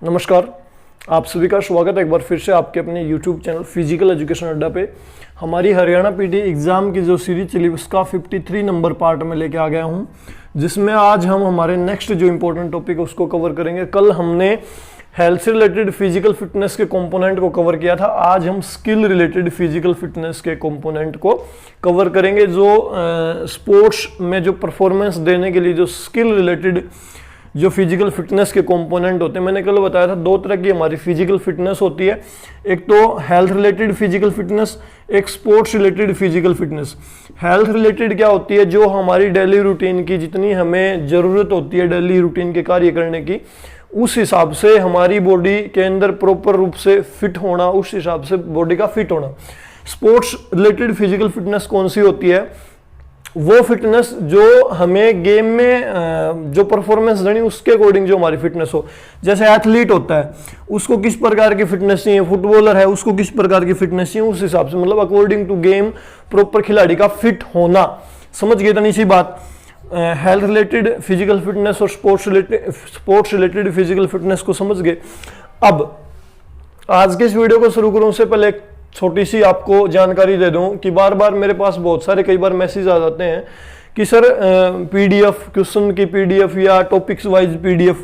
नमस्कार, आप सभी का स्वागत है एक बार फिर से आपके अपने YouTube चैनल फिजिकल एजुकेशन अड्डा पे। हमारी हरियाणा पीटी एग्ज़ाम की जो सीरीज चली उसका 53 नंबर पार्ट में लेके आ गया हूँ, जिसमें आज हम हमारे नेक्स्ट जो इम्पोर्टेंट टॉपिक है उसको कवर करेंगे। कल हमने हेल्थ से रिलेटेड फिजिकल फिटनेस के कंपोनेंट को कवर किया था, आज हम स्किल रिलेटेड फिजिकल फिटनेस के कंपोनेंट को कवर करेंगे। जो स्पोर्ट्स में जो परफॉर्मेंस देने के लिए जो स्किल रिलेटेड जो फिजिकल फिटनेस के कंपोनेंट होते हैं, मैंने कल बताया था दो तरह की हमारी फिजिकल फिटनेस होती है। एक तो हेल्थ रिलेटेड फिजिकल फिटनेस, एक sports related physical fitness. Health related क्या होती है, जो हमारी डेली रूटीन की जितनी हमें ज़रूरत होती है डेली रूटीन के कार्य करने की, उस हिसाब से हमारी बॉडी के अंदर प्रॉपर रूप से फिट होना, उस हिसाब से बॉडी का फिट होना। स्पोर्ट्स रिलेटेड फिजिकल फिटनेस कौन सी होती है, वो फिटनेस जो हमें गेम में जो परफॉर्मेंस देनी उसके अकॉर्डिंग जो हमारी फिटनेस हो। जैसे एथलीट होता है, उसको किस प्रकार की फिटनेस चाहिए, फुटबॉलर है उसको किस प्रकार की फिटनेस चाहिए, उस हिसाब से मतलब अकॉर्डिंग टू गेम प्रॉपर खिलाड़ी का फिट होना। समझ गए इतनी सी बात। हेल्थ रिलेटेड फिजिकल फिटनेस और स्पोर्ट्स रिलेटेड फिजिकल फिटनेस को समझ गए। अब आज के इस वीडियो को शुरू करूं उससे पहले छोटी सी आपको जानकारी दे दूं कि बार बार मेरे पास बहुत सारे कई बार मैसेज आ जाते हैं कि सर पीडीएफ, क्वेश्चन की पीडीएफ या टॉपिक्स वाइज पीडीएफ।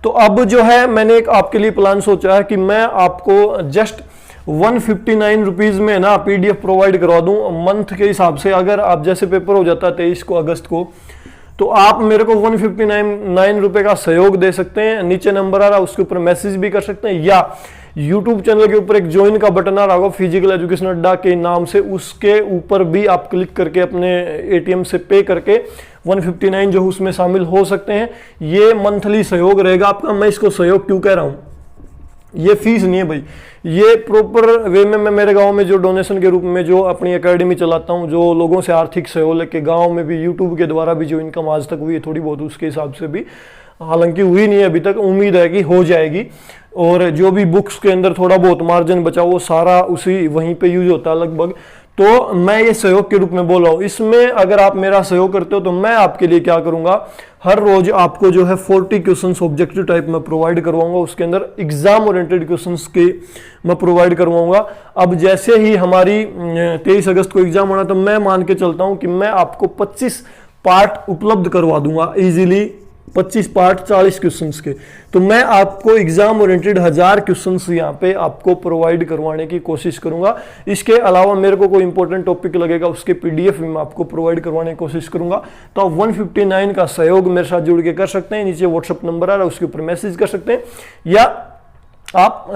तो अब जो है मैंने एक आपके लिए प्लान सोचा है कि मैं आपको जस्ट 159 रुपीज़ में ना पीडीएफ प्रोवाइड करवा दूं मंथ के हिसाब से। अगर आप जैसे पेपर हो जाता है 23 को अगस्त को, तो आप मेरे को 159 रुपये का सहयोग दे सकते हैं। नीचे नंबर आ रहा है उसके ऊपर मैसेज भी कर सकते हैं, या YouTube चैनल के ऊपर एक ज्वाइन का बटन आ रहा होगा फिजिकल एजुकेशन अड्डा के नाम से, उसके ऊपर भी आप क्लिक करके अपने ATM से पे करके 159 जो उसमें शामिल हो सकते हैं। ये मंथली सहयोग रहेगा आपका। मैं इसको सहयोग क्यों कह रहा हूँ, ये फीस नहीं है भाई, ये प्रॉपर वे में मैं मेरे गांव में जो डोनेशन के रूप में जो अपनी एकेडमी चलाता हूँ, जो लोगों से आर्थिक सहयोग लेके गांव में भी YouTube के द्वारा भी जो इनकम आज तक हुई है थोड़ी बहुत, उसके हिसाब से भी, हालांकि हुई नहीं है अभी तक, उम्मीद है कि हो जाएगी। और जो भी बुक्स के अंदर थोड़ा बहुत मार्जिन बचा वो सारा उसी वहीं पे यूज होता है लगभग। तो मैं ये सहयोग के रूप में बोल रहा हूँ। इसमें अगर आप मेरा सहयोग करते हो तो मैं आपके लिए क्या करूंगा, हर रोज आपको जो है 40 क्वेश्चंस ऑब्जेक्टिव टाइप में प्रोवाइड करवाऊंगा। उसके अंदर एग्जाम ओरिएंटेड क्वेश्चंस के मैं प्रोवाइड करवाऊंगा। अब जैसे ही हमारी 23 अगस्त को एग्जाम होना, तो मैं मान के चलता हूं कि मैं आपको 25 पार्ट उपलब्ध करवा दूंगा इजीली, 25 पार्ट 40 क्वेश्चंस के। तो मैं आपको एग्जाम ओरिएंटेड 1000 क्वेश्चंस यहाँ पे आपको प्रोवाइड करवाने की कोशिश करूंगा। इसके अलावा मेरे को कोई इंपॉर्टेंट टॉपिक लगेगा उसके पीडीएफ भी मैं आपको प्रोवाइड करवाने की कोशिश करूंगा। तो आप 159 का सहयोग मेरे साथ जुड़ के कर सकते हैं। नीचे व्हाट्सएप नंबर आ रहा है उसके ऊपर मैसेज कर सकते हैं, या आप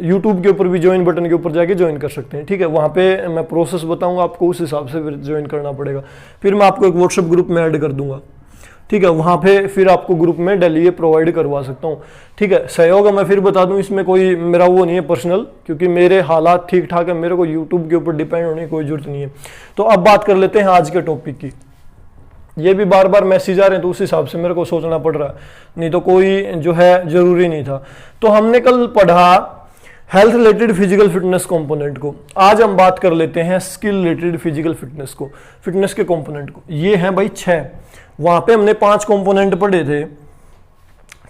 YouTube के ऊपर भी ज्वाइन बटन के ऊपर जाके ज्वाइन कर सकते हैं। ठीक है, वहां पे मैं प्रोसेस बताऊंगा आपको, उस हिसाब से फिर ज्वाइन करना पड़ेगा। फिर मैं आपको एक व्हाट्सएप ग्रुप में ऐड कर दूंगा। ठीक है, वहां पे फिर आपको ग्रुप में डेली ये प्रोवाइड करवा सकता हूँ। ठीक है, सहयोग मैं फिर बता दूं, इसमें कोई मेरा वो नहीं है पर्सनल, क्योंकि मेरे हालात ठीक ठाक है, मेरे को YouTube के ऊपर डिपेंड होने की कोई जरूरत नहीं है। तो अब बात कर लेते हैं आज के टॉपिक की। ये भी बार बार मैसेज आ रहे हैं तो उस हिसाब से मेरे को सोचना पड़ रहा है, नहीं तो कोई जो है जरूरी नहीं था। तो हमने कल पढ़ा health related physical fitness component को। आज हम बात कर लेते हैं स्किल रिलेटेड फिजिकल फिटनेस को, फिटनेस के कंपोनेंट को। ये हैं भाई 6, वहां पे हमने 5 कंपोनेंट पढ़े थे।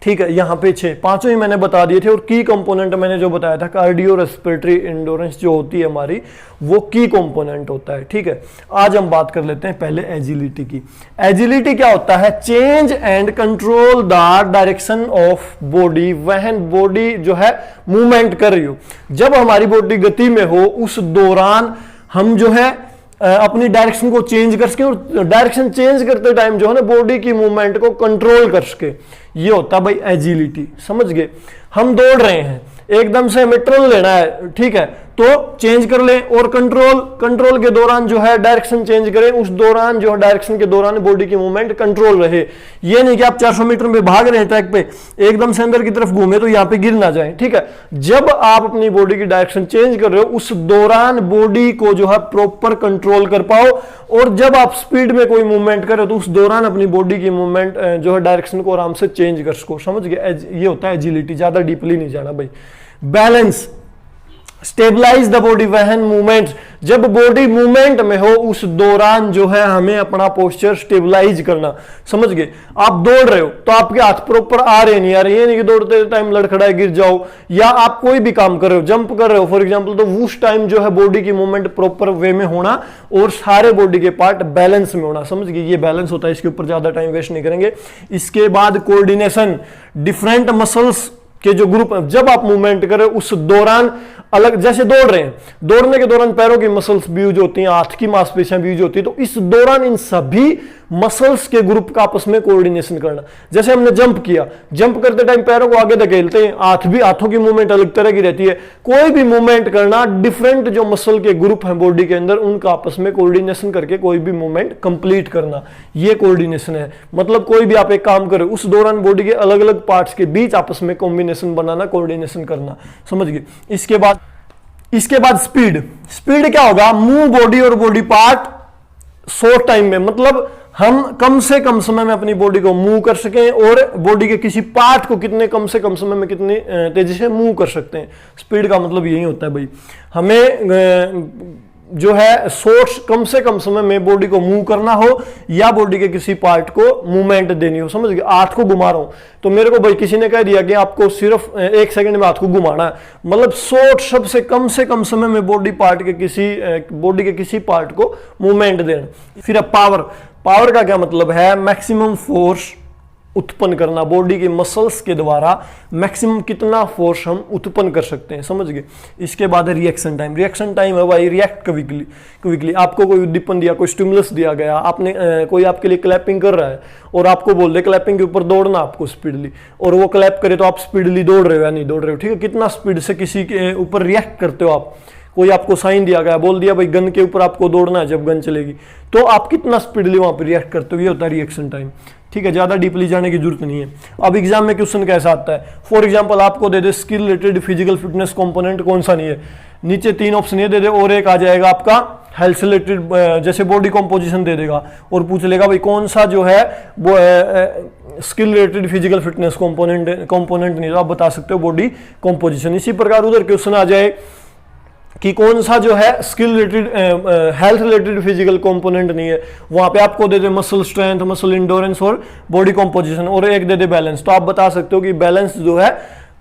ठीक है, यहाँ पे 6, पांचों ही मैंने बता दिए थे। और की कंपोनेंट मैंने जो बताया था, कार्डियो रेस्पिरेटरी इंडोरेंस जो होती है हमारी, वो की कंपोनेंट होता है। ठीक है, आज हम बात कर लेते हैं पहले एजिलिटी की। एजिलिटी क्या होता है, change and control the direction of body when body जो है मूवमेंट कर रही हो। जब हमारी बॉडी गति में हो उस दौरान हम जो है अपनी डायरेक्शन को चेंज कर सके, और डायरेक्शन चेंज करते टाइम जो है ना बॉडी की मूवमेंट को कंट्रोल कर सके, ये होता है भाई एजिलिटी। समझ गए, हम दौड़ रहे हैं, एकदम से हमें टर्न लेना है, ठीक है, तो चेंज कर लें, और कंट्रोल के दौरान जो है डायरेक्शन चेंज करें, उस दौरान जो डायरेक्शन के दौरान बॉडी की मूवमेंट कंट्रोल रहे। ये नहीं कि आप 400 मीटर में भाग रहे हैं ट्रैक पे, एकदम से अंदर की तरफ घूमे तो यहाँ पे गिर ना जाए। ठीक है, जब आप अपनी बॉडी की डायरेक्शन चेंज कर रहे हो उस दौरान बॉडी को जो है प्रॉपर कंट्रोल कर पाओ, और जब आप स्पीड में कोई मूवमेंट करो तो उस दौरान अपनी बॉडी की मूवमेंट जो है डायरेक्शन को आराम से चेंज कर सको। समझ गए, ये होता है एजिलिटी। ज्यादा डीपली नहीं जाना भाई। Balance, stabilize the body when movement, जब बॉडी मूवमेंट में हो उस दौरान जो है हमें अपना पोस्चर स्टेबलाइज करना। समझ गए? आप दौड़ रहे हो तो आपके हाथ प्रॉपर आ रहे नहीं, आ रहे, ये नहीं कि दौड़ते टाइम लड़खड़ाए गिर जाओ, या आप कोई भी काम कर रहे हो, जंप कर रहे हो फॉर एग्जांपल, तो उस टाइम जो है बॉडी की मूवमेंट प्रॉपर वे में होना और सारे बॉडी के पार्ट बैलेंस में होना। समझ गए? ये बैलेंस होता है, इसके ऊपर ज्यादा टाइम वेस्ट नहीं करेंगे। इसके बाद कोऑर्डिनेशन, डिफरेंट मसल्स के जो ग्रुप, जब आप मूवमेंट करें उस दौरान अलग, जैसे दौड़ रहे हैं, दौड़ने के दौरान पैरों की मसल्स भी यूज होती हैं, हाथ की मांसपेशियां भी यूज होती है, तो इस दौरान इन सभी मसल्स के ग्रुप का आपस में कोऑर्डिनेशन करना। जैसे हमने जंप किया, जंप करते टाइम पैरों को आगे धकेलते हैं, हाथों की मूवमेंट अलग तरह की रहती है। कोई भी मूवमेंट करना, डिफरेंट जो मसल के ग्रुप हैं बॉडी के अंदर, उनका आपस में कोऑर्डिनेशन करके कोई भी मूवमेंट कंप्लीट करना, ये कोऑर्डिनेशन है। मतलब कोई भी आप एक काम करें उस दौरान बॉडी के अलग अलग पार्ट्स के बीच आपस में कॉम्बिनेशन बनाना, कोऑर्डिनेशन करना। समझ गए? इसके बाद स्पीड क्या होगा? मूव बॉडी और बॉडी पार्ट शॉर्ट टाइम में, मतलब हम कम से कम समय में अपनी बॉडी को मूव कर सकें और बॉडी के किसी पार्ट को कितने कम से कम समय में कितनी तेजी से मूव कर सकते हैं। स्पीड का मतलब यही होता है भाई, हमें जो है सोर्स कम से कम समय में बॉडी को मूव करना हो या बॉडी के किसी पार्ट को मूवमेंट देनी हो। समझ गए? हाथ को घुमा रहा हूं तो मेरे को भाई किसी ने कह दिया कि आपको सिर्फ 1 सेकंड में हाथ को घुमाना है, मतलब शॉर्ट सबसे कम से कम समय में बॉडी के किसी पार्ट को मूवमेंट देना। फिर अब पावर का क्या मतलब है? मैक्सिमम फोर्स उत्पन्न करना, बॉडी के मसल्स के द्वारा मैक्सिमम कितना फोर्स हम उत्पन्न कर सकते हैं। समझ गए? इसके बाद है रिएक्शन टाइम है भाई, रिएक्ट क्विकली। आपको कोई उद्दीपन दिया, कोई स्टिमुलस दिया गया, आपने कोई आपके लिए क्लैपिंग कर रहा है और आपको बोल दे क्लैपिंग के ऊपर दौड़ना आपको स्पीडली, और वो क्लैप करे तो आप स्पीडली दौड़ रहे हो या नहीं दौड़ रहे हो। ठीक है? कितना स्पीड से किसी के ऊपर रिएक्ट करते हो आप। कोई आपको साइन दिया गया, बोल दिया भाई गन के ऊपर आपको दौड़ना है जब गन चलेगी, तो आप कितना स्पीडली वहां पर रिएक्ट करते हो, ये होता है रिएक्शन टाइम। ठीक है? ज्यादा डीपली जाने की जरूरत नहीं है। अब एग्जाम में क्वेश्चन कैसा आता है? फॉर एग्जांपल आपको दे दे skill related physical fitness component कौन सा नहीं है, नीचे 3 ऑप्शन ये दे दे और एक आ जाएगा आपका हेल्थ रिलेटेड, जैसे बॉडी कॉम्पोजिशन दे देगा और पूछ लेगा भाई कौन सा जो है वो skill related physical fitness component नहीं, तो आप बता सकते हो बॉडी कॉम्पोजिशन। इसी प्रकार उधर क्वेश्चन आ जाए कि कौन सा जो है skill related health related physical component नहीं है, वहां पे आपको दे दे मसल स्ट्रेंथ, मसल इंडोरेंस और बॉडी कॉम्पोजिशन, और एक दे दे बैलेंस, तो आप बता सकते हो कि बैलेंस जो है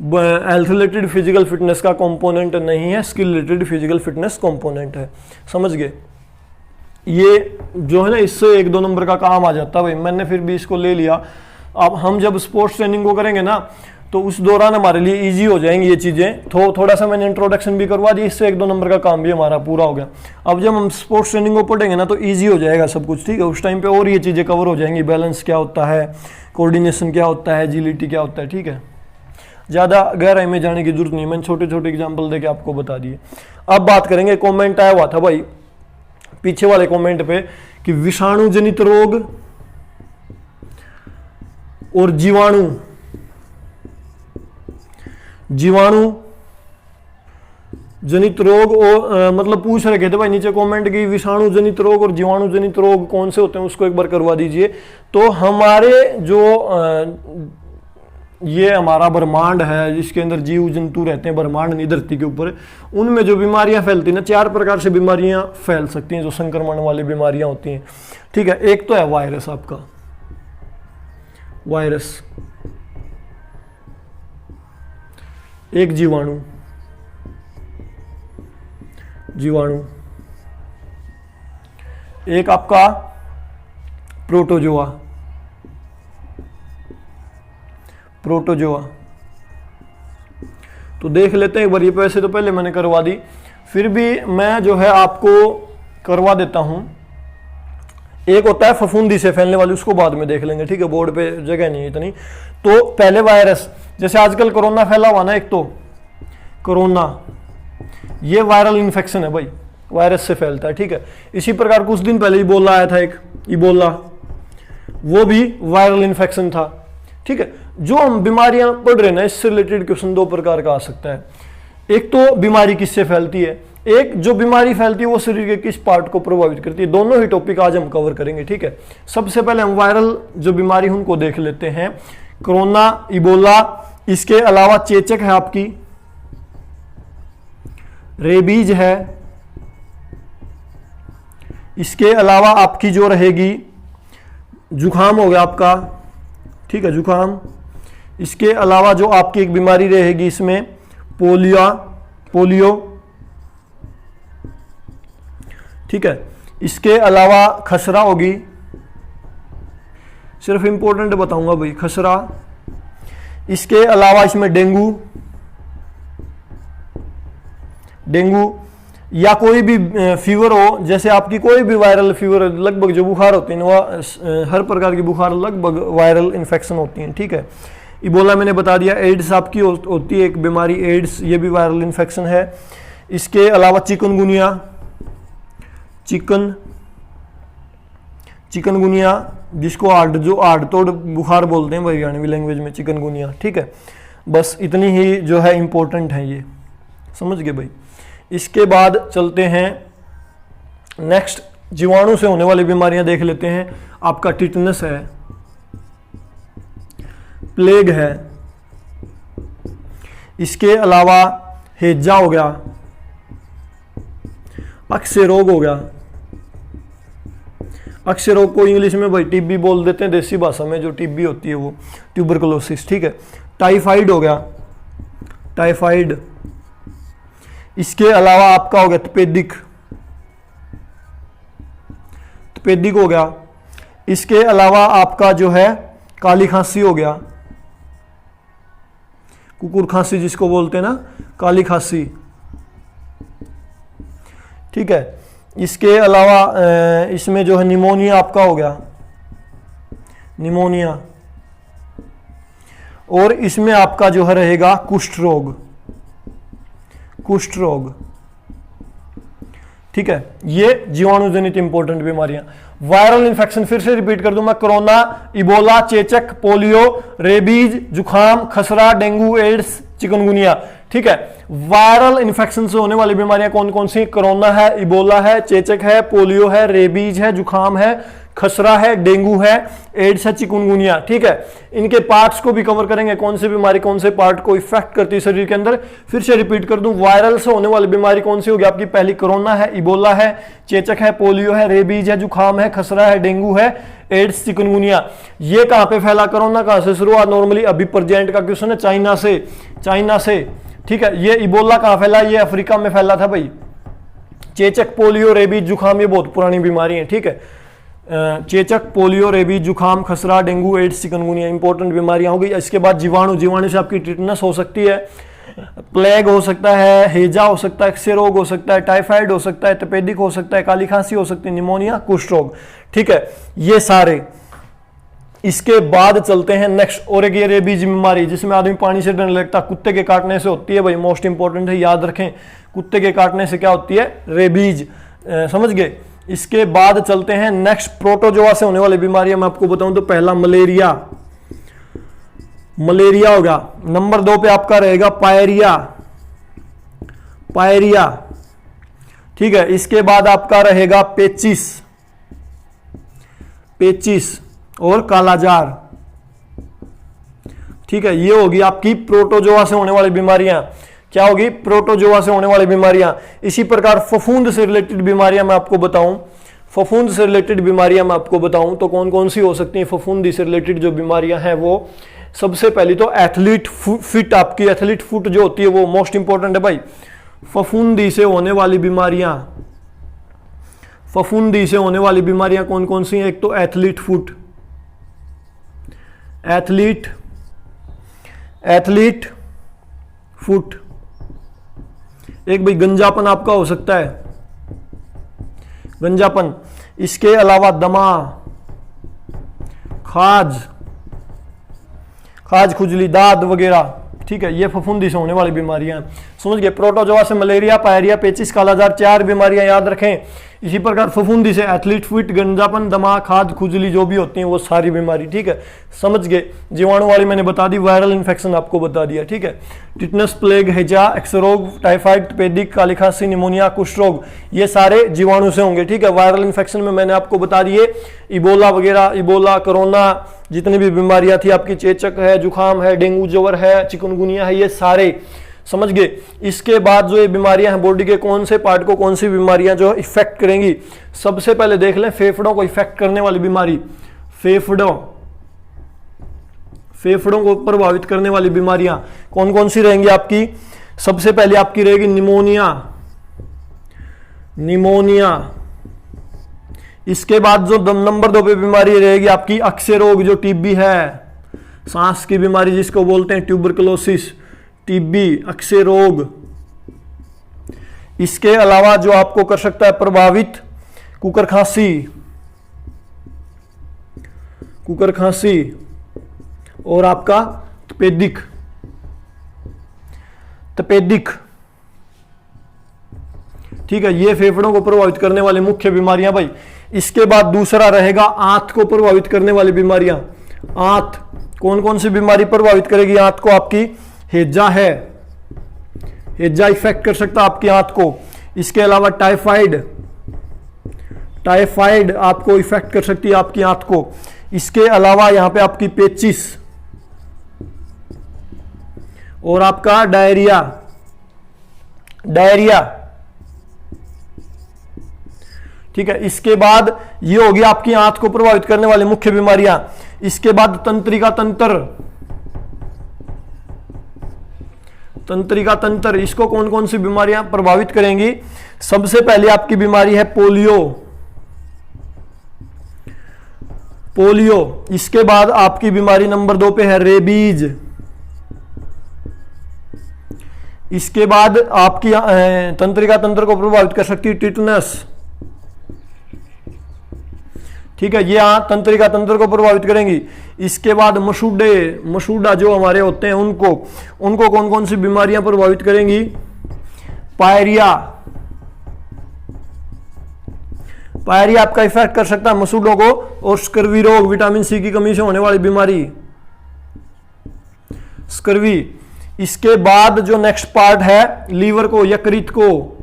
हेल्थ रिलेटेड फिजिकल फिटनेस का कंपोनेंट नहीं है, skill related physical fitness component है। समझ गए? ये जो है ना, इससे 1-2 नंबर का काम आ जाता है भाई। मैंने फिर भी इसको ले लिया। अब हम जब स्पोर्ट्स ट्रेनिंग को करेंगे ना तो उस दौरान हमारे लिए इजी हो जाएंगी ये चीजें। थोड़ा सा मैंने इंट्रोडक्शन भी करवा दी, इससे 1-2 नंबर का काम भी हमारा पूरा हो गया। अब जब हम स्पोर्ट्स ट्रेनिंग को पढ़ेंगे ना तो इजी हो जाएगा सब कुछ। ठीक है? उस टाइम पे और ये चीजें कवर हो जाएंगी, बैलेंस क्या होता है, कोऑर्डिनेशन क्या होता है, एजिलिटी क्या होता है। ठीक है? ज्यादा गहराई में जाने की जरूरत नहीं, मैंने छोटे छोटे एग्जाम्पल देके आपको बता दिए। अब बात करेंगे, कॉमेंट आया हुआ था भाई पीछे वाले कॉमेंट पे कि विषाणु जनित रोग और जीवाणु जनित रोग, और मतलब पूछ रहे थे भाई नीचे कमेंट की विषाणु जनित रोग और जीवाणु जनित रोग कौन से होते हैं, उसको एक बार करवा दीजिए। तो हमारे जो ये हमारा ब्रह्मांड है जिसके अंदर जीव जंतु रहते हैं, ब्रह्मांड नहीं धरती के ऊपर, उनमें जो बीमारियां फैलती हैं ना, 4 प्रकार से बीमारियां फैल सकती हैं जो संक्रमण वाली बीमारियां होती हैं। ठीक है? एक तो है वायरस, आपका वायरस, एक जीवाणु, एक आपका प्रोटोजोआ, तो देख लेते हैं एक बार ये। पैसे तो पहले मैंने करवा दी, फिर भी मैं जो है आपको करवा देता हूं। एक होता है फफूंदी से फैलने वाली, उसको बाद में देख लेंगे। ठीक है? बोर्ड पे जगह नहीं है इतनी। तो पहले वायरस, जैसे आजकल कोरोना फैला हुआ ना, एक तो कोरोना ये वायरल इन्फेक्शन है भाई, वायरस से फैलता है। ठीक है? इसी प्रकार कुछ दिन पहले इबोला आया था, एक इबोला, वो भी वायरल इन्फेक्शन था। ठीक है? जो हम बीमारियां पढ़ रहे हैं ना, इससे रिलेटेड क्वेश्चन 2 प्रकार का आ सकता है। एक तो बीमारी किससे फैलती है, एक जो बीमारी फैलती है वो शरीर के किस पार्ट को प्रभावित करती है। दोनों ही टॉपिक आज हम कवर करेंगे। ठीक है? सबसे पहले हम वायरल जो बीमारी उनको देख लेते हैं, कोरोना, इबोला। इसके अलावा चेचक है आपकी, रेबीज है, इसके अलावा आपकी जो रहेगी जुखाम हो गया आपका, ठीक है, जुखाम। इसके अलावा जो आपकी एक बीमारी रहेगी इसमें पोलियो, ठीक है। इसके अलावा खसरा होगी, सिर्फ इंपॉर्टेंट बताऊंगा भाई, खसरा। इसके अलावा इसमें डेंगू या कोई भी फीवर हो, जैसे आपकी कोई भी वायरल फीवर, लगभग जो बुखार होती है वह हर प्रकार की बुखार लगभग वायरल इन्फेक्शन होती हैं, ठीक है। इबोला मैंने बता दिया, एड्स आपकी होती है एक बीमारी, एड्स, ये भी वायरल इन्फेक्शन है। इसके अलावा चिकनगुनिया जिसको आड़ तोड़ बुखार बोलते हैं हरियाणवी लैंग्वेज में, चिकनगुनिया, ठीक है। बस इतनी ही जो है इंपॉर्टेंट है, ये समझ गए भाई। इसके बाद चलते हैं नेक्स्ट, जीवाणु से होने वाली बीमारियां देख लेते हैं। आपका टिटनस है, प्लेग है, इसके अलावा हेजा हो गया, अक्षय रोग हो गया। अक्षय रोग को इंग्लिश में भाई टीबी बोल देते हैं, देसी भाषा में जो टीबी होती है वो ट्यूबरकुलोसिस, ठीक है। टाइफाइड हो गया, टाइफाइड। इसके अलावा आपका हो गया तपेदिक हो गया। इसके अलावा आपका जो है काली खांसी हो गया, कुकुर खांसी जिसको बोलते हैं ना, काली खांसी, ठीक है। इसके अलावा इसमें जो है निमोनिया आपका हो गया, निमोनिया। और इसमें आपका जो है रहेगा कुष्ठ रोग, ठीक है। ये जीवाणु जनित इंपॉर्टेंट बीमारियां। वायरल इन्फेक्शन फिर से रिपीट कर दूं मैं, कोरोना, इबोला, चेचक, पोलियो, रेबीज, जुखाम, खसरा, डेंगू, एड्स, चिकनगुनिया, ठीक है। वायरल इन्फेक्शन से होने वाली बीमारियां कौन कौन सी? कोरोना है, इबोला है, चेचक है, पोलियो है, रेबीज है, जुखाम है, खसरा है, डेंगू है, एड्स है, चिकनगुनिया, ठीक है। इनके पार्ट्स को भी कवर करेंगे, कौन सी बीमारी कौन से पार्ट को इफेक्ट करती है शरीर के अंदर। फिर से रिपीट कर दूं, वायरल से होने वाली बीमारी कौन सी होगी आपकी? पहली कोरोना है, इबोला है, चेचक है, पोलियो है, रेबीज है, जुखाम है, खसरा है, डेंगू है, एड्स, चिकनगुनिया। ये कहां पे फैला? कोरोना कहां से शुरू हुआ? नॉर्मली अभी प्रेजेंट का क्वेश्चन है, चाइना से, ठीक है। ये इबोला कहां फैला? ये अफ्रीका में फैला था भाई। चेचक, पोलियो, रेबीज, जुखाम ये बहुत पुरानी बीमारी है, ठीक है। चेचक, पोलियो, रेबीज, जुखाम, खसरा, डेंगू, एड्स, चिकनगुनिया इंपॉर्टेंट बीमारियां हो गई। इसके बाद जीवाणु से आपकी टिटनस हो सकती है, प्लेग हो सकता है, हेजा हो सकता है, अक्षय रोग हो सकता है, टाइफाइड हो सकता है, तपेदिक हो सकता है, काली खांसी हो सकती है, निमोनिया, कुष्ठ रोग, ठीक है। ये सारे। इसके बाद चलते हैं नेक्स्ट, और एक ये रेबीज बीमारी जिसमें आदमी पानी से डरने लगता, कुत्ते के काटने से होती है भाई, मोस्ट इंपॉर्टेंट है, याद रखें। कुत्ते के काटने से क्या होती है? रेबीज, समझ गए। इसके बाद चलते हैं नेक्स्ट, प्रोटोजोआ से होने वाली बीमारियां मैं आपको बताऊं तो पहला मलेरिया हो गया। नंबर 2 पे आपका रहेगा पायरिया, ठीक है। इसके बाद आपका रहेगा पेचिस और कालाजार, ठीक है। ये होगी आपकी प्रोटोजोआ से होने वाली बीमारियां। क्या होगी? प्रोटोजोआ से होने वाली बीमारियां। इसी प्रकार फफूंद से रिलेटेड बीमारियां मैं आपको बताऊं, तो कौन कौन सी हो सकती हैं फफूंदी से रिलेटेड जो बीमारियां हैं वो। सबसे पहली तो एथलीट फिट, आपकी एथलीट फुट जो होती है वो मोस्ट इंपॉर्टेंट है भाई। फफूंदी से होने वाली बीमारियां कौन कौन सी हैं? एक तो एथलीट फुट, एक भाई गंजापन आपका हो सकता है, गंजापन। इसके अलावा दमा, खाज, खुजली, दाद वगैरह, ठीक है। ये फफूंदी से होने वाली बीमारियां समझ गए। प्रोटोजोआ से मलेरिया, पायरिया, पेचिस, कालाजार, 4 बीमारियां याद रखें। इसी प्रकार फफूंदी से एथलीट फिट, गंजापन, दमा, खाज, खुजली जो भी होती हैं वो सारी बीमारी, ठीक है, समझ गए। जीवाणु वाली मैंने बता दी, वायरल इन्फेक्शन आपको बता दिया, ठीक है। टिटनस, प्लेग, हेजा, अक्षय रोग, टाइफाइड, तपेदिक, काली खांसी, निमोनिया, कुष्ठ रोग, ये सारे जीवाणु से होंगे, ठीक है। वायरल इन्फेक्शन में मैंने आपको बता दिए इबोला वगैरह, इबोला, कोरोना, जितनी भी बीमारियां थी आपकी, चेचक है, जुखाम है, डेंगू ज्वर है, चिकनगुनिया है, ये सारे समझ गए। इसके बाद जो ये बीमारियां हैं बॉडी के कौन से पार्ट को कौन सी बीमारियां जो इफेक्ट करेंगी, सबसे पहले देख लें फेफड़ों को इफेक्ट करने वाली बीमारी। फेफड़ों को प्रभावित करने वाली बीमारियां कौन कौन सी रहेंगी आपकी। सबसे पहले आपकी रहेगी निमोनिया। इसके बाद जो नंबर 2 पे बीमारी रहेगी आपकी अक्षय रोग, जो टीबी है, सांस की बीमारी जिसको बोलते हैं ट्यूबरकुलोसिस, टीबी, अक्षय रोग। इसके अलावा जो आपको कर सकता है प्रभावित कुकर खांसी और आपका तपेदिक। ठीक है, ये फेफड़ों को प्रभावित करने वाली मुख्य बीमारियां भाई। इसके बाद दूसरा रहेगा आंत को प्रभावित करने वाली बीमारियां। आंत, कौन कौन सी बीमारी प्रभावित करेगी आंत को आपकी। हेजा है, हेजा इफेक्ट कर सकता है आपकी आंत को। इसके अलावा टाइफाइड आपको इफेक्ट कर सकती है आपकी आंत को। इसके अलावा यहां पे आपकी पेचिस और आपका डायरिया। ठीक है, इसके बाद ये होगी आपकी आंत को प्रभावित करने वाली मुख्य बीमारियां। इसके बाद तंत्रिका तंत्र, इसको कौन कौन सी बीमारियां प्रभावित करेंगी। सबसे पहले आपकी बीमारी है पोलियो। इसके बाद आपकी बीमारी नंबर 2 पे है रेबीज। इसके बाद आपकी तंत्रिका तंत्र को प्रभावित कर सकती है टिटनस। ठीक है, ये तंत्रिका तंत्र को प्रभावित करेंगी। इसके बाद मसूड़ा जो हमारे होते हैं उनको कौन कौन सी बीमारियां प्रभावित करेंगी। पायरिया आपका इफेक्ट कर सकता है मसूड़ों को। और स्कर्वी रोग, विटामिन सी की कमी से होने वाली बीमारी स्कर्वी। इसके बाद जो नेक्स्ट पार्ट है लीवर को, यकृत को,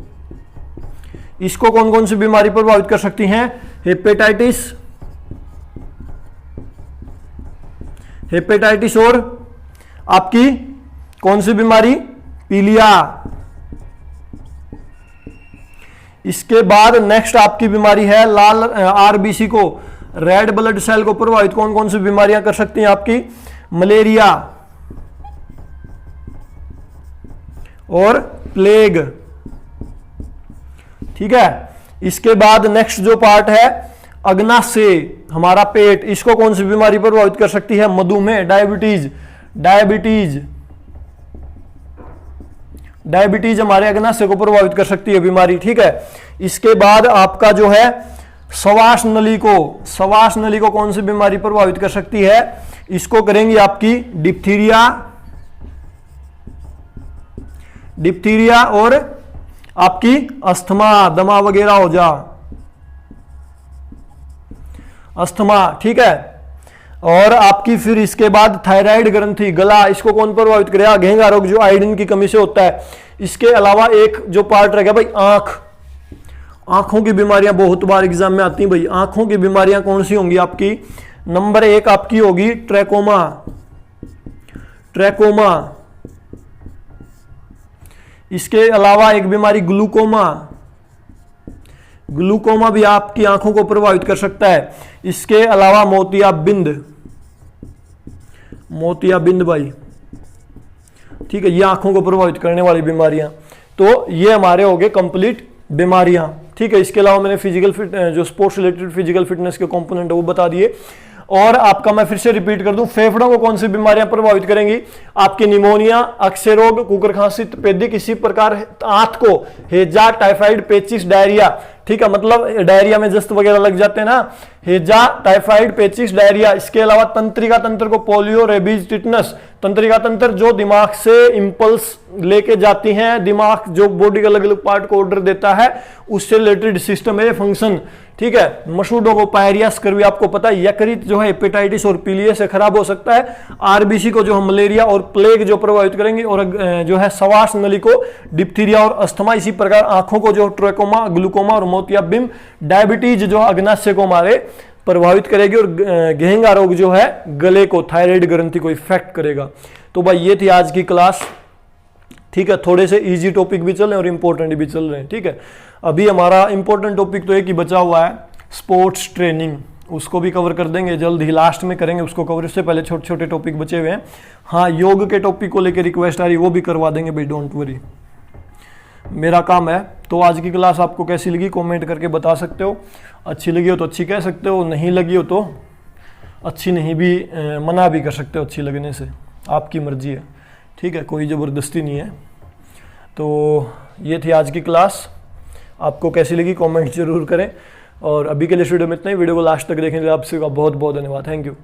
इसको कौन कौन सी बीमारी प्रभावित कर सकती हैं। हेपेटाइटिस और आपकी कौन सी बीमारी, पीलिया। इसके बाद नेक्स्ट आपकी बीमारी है लाल आरबीसी को, रेड ब्लड सेल को प्रभावित कौन कौन सी बीमारियां कर सकती हैं आपकी, मलेरिया और प्लेग। ठीक है, इसके बाद नेक्स्ट जो पार्ट है अग्नाशय, हमारा पेट, इसको कौन सी बीमारी प्रभावित कर सकती है, मधुमेह, डायबिटीज हमारे अग्नाशय को प्रभावित कर सकती है बीमारी। ठीक है, इसके बाद आपका जो है श्वास नली को कौन सी बीमारी प्रभावित कर सकती है, इसको करेंगी आपकी डिप्थीरिया और आपकी अस्थमा, दमा वगैरह हो जा, अस्थमा। ठीक है, और आपकी फिर इसके बाद थायराइड ग्रंथि, गला, इसको कौन प्रभावित करेगा, घेंगा रोग जो आयोडीन की कमी से होता है। इसके अलावा एक जो पार्ट रहेगा भाई आंखों की बीमारियां बहुत बार एग्जाम में आती हैं भाई। आंखों की बीमारियां कौन सी होंगी आपकी, नंबर 1 आपकी होगी ट्रैकोमा। इसके अलावा एक बीमारी ग्लूकोमा भी आपकी आंखों को प्रभावित कर सकता है। इसके अलावा मोतियाबिंद भाई। ठीक है, ये आंखों को प्रभावित करने वाली बीमारियां। तो ये हमारे हो गए कंप्लीट बीमारियां। ठीक है, इसके अलावा मैंने जो स्पोर्ट्स रिलेटेड फिजिकल फिटनेस के कंपोनेंट है वो बता दिए। और आपका मैं फिर से रिपीट कर दूं, फेफड़ों को कौन सी बीमारियां प्रभावित करेंगी, आपकी निमोनिया, अक्षय रोग, कुकर खांसी, तपेदिक। इसी प्रकार आंत को हेजा, टाइफाइड, पेचिस, डायरिया। ठीक है, मतलब डायरिया में जस्त वगैरह लग जाते हैं ना, हेजा, टाइफाइड, पेचिस, डायरिया। इसके अलावा तंत्रिका तंत्र को पोलियो, रेबीज, टिटनस। तंत्रिका तंत्र जो दिमाग से इंपल्स लेके जाती हैं, दिमाग जो बॉडी के अलग अलग पार्ट को ऑर्डर देता है, उससे रिलेटेड सिस्टम है फंक्शन। ठीक है, मसूड़ों को पायरिया, स्कर्वी आपको पता है, यकृत जो है हेपेटाइटिस और पीलिया से खराब हो सकता है। आरबीसी को जो है मलेरिया और प्लेग जो प्रभावित करेंगे, और जो है श्वास नली को डिप्थीरिया और अस्थमा। इसी प्रकार आंखों को जो ट्रैकोमा, ग्लूकोमा और मोतियाबिंद। डायबिटीज जो अग्नाशय को हमारे प्रभावित करेगी, और घेंगा रोग जो है गले को, थायराइड ग्रंथि को इफेक्ट करेगा। तो भाई ये थी आज की क्लास। ठीक है, थोड़े से इजी टॉपिक भी चल रहे हैं और इम्पोर्टेंट भी चल रहे हैं। ठीक है, अभी हमारा इम्पोर्टेंट टॉपिक तो एक ही बचा हुआ है, स्पोर्ट्स ट्रेनिंग, उसको भी कवर कर देंगे, जल्द ही लास्ट में करेंगे उसको कवर। इससे पहले छोटे छोटे टॉपिक बचे हुए हैं। हाँ, योग के टॉपिक को लेकर रिक्वेस्ट आ रही है, वो भी करवा देंगे भाई, डोंट वरी, मेरा काम है। तो आज की क्लास आपको कैसी लगी कमेंट करके बता सकते हो, अच्छी लगी हो तो अच्छी कह सकते हो, नहीं लगी हो तो अच्छी नहीं भी मना भी कर सकते हो, अच्छी लगने से, आपकी मर्जी है। ठीक है, कोई ज़बरदस्ती नहीं है। तो ये थी आज की क्लास, आपको कैसी लगी कमेंट जरूर करें। और अभी के लिए वीडियो में इतना ही, वीडियो को लास्ट तक देखने के लिए आपसे का बहुत बहुत धन्यवाद, थैंक यू।